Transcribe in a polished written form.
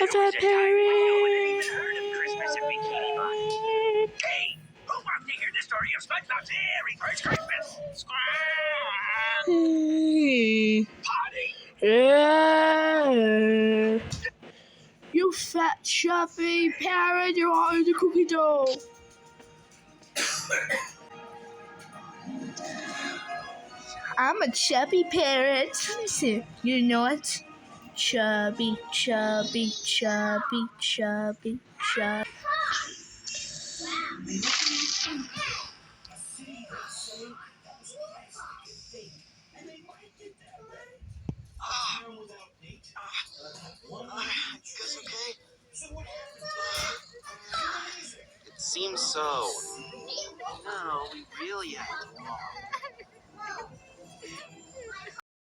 What's up, Perry? Hey, who wants to hear the story of SpongeBob's very first Christmas? Hey. Potty! Yeah. You fat, chubby parrot, you're on the cookie dough. I'm a chubby parrot. You're not chubby, chubby, chubby, chubby, chubby. Guess okay? It seems so. No, we really have to walk.